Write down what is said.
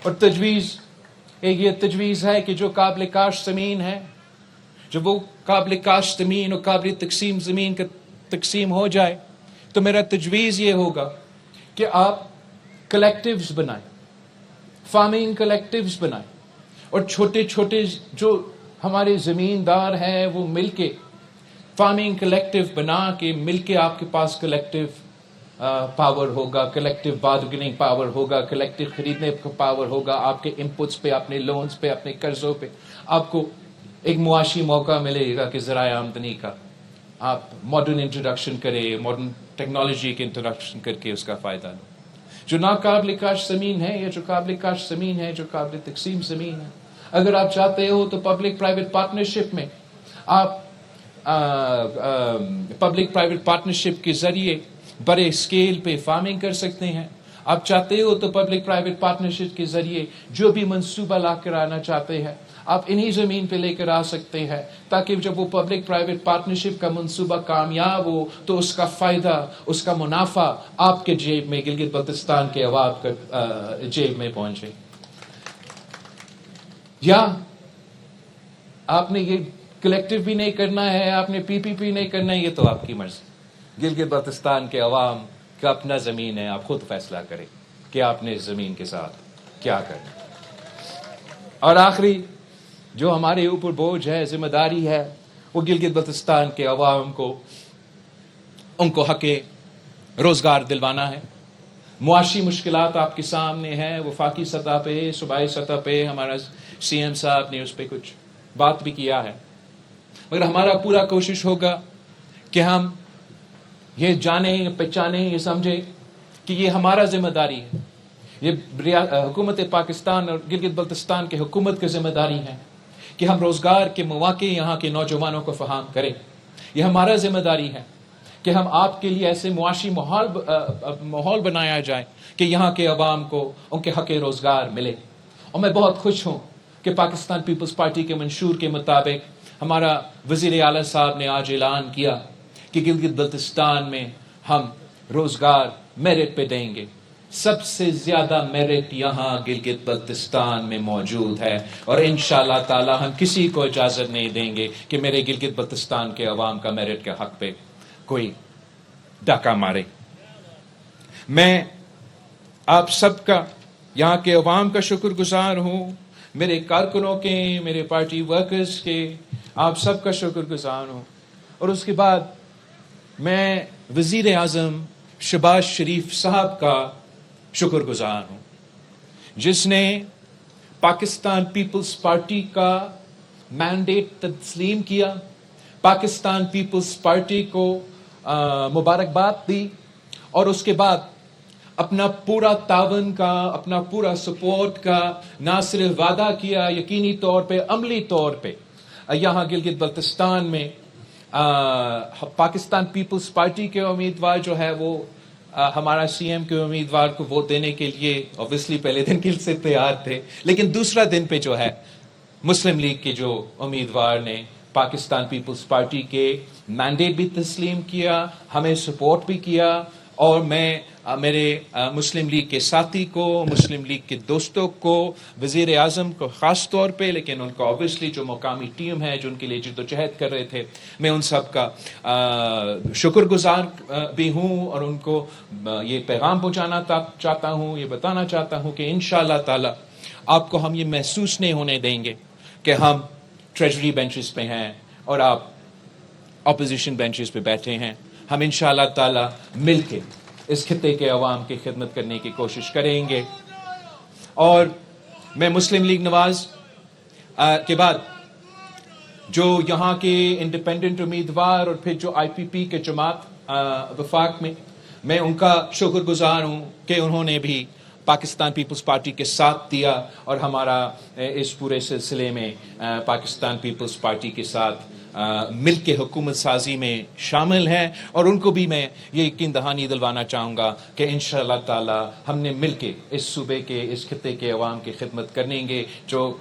اور تجویز ایک یہ تجویز ہے کہ جو قابل کاشت زمین ہے، جب وہ قابل کاشت زمین اور قابل تقسیم زمین کا تقسیم ہو جائے تو میرا تجویز یہ ہوگا کہ آپ کلیکٹیوز بنائیں، فارمنگ کلیکٹیوز بنائیں، اور چھوٹے چھوٹے جو ہمارے زمیندار ہیں وہ مل کے فارمنگ کلیکٹیو بنا کے مل کے آپ کے پاس کلیکٹیو پاور ہوگا، کلیکٹیو بارگننگ پاور ہوگا، کلیکٹیو خریدنے کا پاور ہوگا، آپ کے انپٹس پہ، اپنے لونز پہ، اپنے قرضوں پہ آپ کو ایک معاشی موقع ملے گا کہ ذرائع آمدنی کا آپ ماڈرن انٹروڈکشن کریں، ماڈرن ٹیکنالوجی کے انٹروڈکشن کر کے اس کا فائدہ لو۔ جو ناقابل کاشت زمین ہے یا جو قابل کاشت زمین ہے، جو قابل تقسیم زمین ہے، اگر آپ چاہتے ہو تو پبلک پرائیویٹ پارٹنرشپ میں آپ پبلک پرائیویٹ پارٹنرشپ کے ذریعے بڑے اسکیل پہ فارمنگ کر سکتے ہیں۔ آپ چاہتے ہو تو پبلک پرائیویٹ پارٹنرشپ کے ذریعے جو بھی منصوبہ لا کر آنا چاہتے ہیں آپ انہی زمین پہ لے کر آ سکتے ہیں، تاکہ جب وہ پبلک پرائیویٹ پارٹنرشپ کا منصوبہ کامیاب ہو تو اس کا فائدہ، اس کا منافع آپ کے جیب میں، گلگت بلتستان کے عوام کے جیب میں پہنچے۔ یا آپ نے یہ کلیکٹیو بھی نہیں کرنا ہے، آپ نے پی پی پی نہیں کرنا ہے، یہ تو آپ کی مرضی۔ گلگت بلتستان کے عوام کا اپنا زمین ہے، آپ خود فیصلہ کریں کہ آپ نے اس زمین کے ساتھ کیا کرنا۔ اور آخری جو ہمارے اوپر بوجھ ہے، ذمہ داری ہے، وہ گلگت بلتستان کے عوام کو ان کو حق روزگار دلوانا ہے۔ معاشی مشکلات آپ کے سامنے ہیں، وفاقی سطح پہ، صوبائی سطح پہ ہمارا سی ایم صاحب نے اس پہ کچھ بات بھی کیا ہے، مگر ہمارا پورا کوشش ہوگا کہ ہم یہ جانیں، پہچانیں، یہ سمجھیں کہ یہ ہمارا ذمہ داری ہے، یہ حکومت پاکستان اور گلگت بلتستان کے حکومت کی ذمہ داری ہے کہ ہم روزگار کے مواقع یہاں کے نوجوانوں کو فراہم کریں۔ یہ ہمارا ذمہ داری ہے کہ ہم آپ کے لیے ایسے معاشی ماحول بنایا جائے کہ یہاں کے عوام کو ان کے حق روزگار ملے۔ اور میں بہت خوش ہوں کہ پاکستان پیپلز پارٹی کے منشور کے مطابق ہمارا وزیر اعلیٰ صاحب نے آج اعلان کیا کہ گلگت بلتستان میں ہم روزگار میرٹ پہ دیں گے۔ سب سے زیادہ میرٹ یہاں گلگت بلتستان میں موجود ہے، اور انشاءاللہ تعالی ہم کسی کو اجازت نہیں دیں گے کہ میرے گلگت بلتستان کے عوام کا میرٹ کے حق پہ کوئی ڈاکہ مارے۔ میں آپ سب کا، یہاں کے عوام کا شکر گزار ہوں، میرے کارکنوں کے، میرے پارٹی ورکرز کے، آپ سب کا شکر گزار ہوں۔ اور اس کے بعد میں وزیر اعظم شہباز شریف صاحب کا شکر گزار ہوں، جس نے پاکستان پیپلز پارٹی کا مینڈیٹ تسلیم کیا، پاکستان پیپلز پارٹی کو مبارکباد دی، اور اس کے بعد اپنا پورا تعاون کا، اپنا پورا سپورٹ کا نہ صرف وعدہ کیا، یقینی طور پہ، عملی طور پہ یہاں گلگت بلتستان میں پاکستان پیپلز پارٹی کے امیدوار جو ہے وہ ہمارا سی ایم کے امیدوار کو ووٹ دینے کے لیے اوبویسلی پہلے دن کے سے تیار تھے، لیکن دوسرا دن پہ جو ہے مسلم لیگ کے جو امیدوار نے پاکستان پیپلز پارٹی کے مینڈیٹ بھی تسلیم کیا، ہمیں سپورٹ بھی کیا، اور میں میرے مسلم لیگ کے ساتھی کو، مسلم لیگ کے دوستوں کو، وزیر اعظم کو خاص طور پہ، لیکن ان کو اوبویسلی جو مقامی ٹیم ہے جو ان کے لیے جد و جہد کر رہے تھے، میں ان سب کا شکر گزار بھی ہوں، اور ان کو یہ پیغام پہنچانا چاہتا ہوں، یہ بتانا چاہتا ہوں کہ انشاءاللہ تعالی آپ کو ہم یہ محسوس نہیں ہونے دیں گے کہ ہم ٹریجری بینچز پہ ہیں اور آپ اپوزیشن بینچز پہ بیٹھے ہیں۔ ہم انشاءاللہ تعالی مل کے اس خطے کے عوام کی خدمت کرنے کی کوشش کریں گے۔ اور میں مسلم لیگ نواز کے بعد جو یہاں کے انڈیپینڈنٹ امیدوار اور پھر جو آئی پی پی کے جماعت وفاق میں ان کا شکر گزار ہوں کہ انہوں نے بھی پاکستان پیپلز پارٹی کے ساتھ دیا اور ہمارا اس پورے سلسلے میں پاکستان پیپلز پارٹی کے ساتھ مل کے حکومت سازی میں شامل ہیں، اور ان کو بھی میں یہ یقین دہانی دلوانا چاہوں گا کہ انشاءاللہ تعالی ہم نے مل کے اس صوبے کے، اس خطے کے عوام کی خدمت کریں گے، جو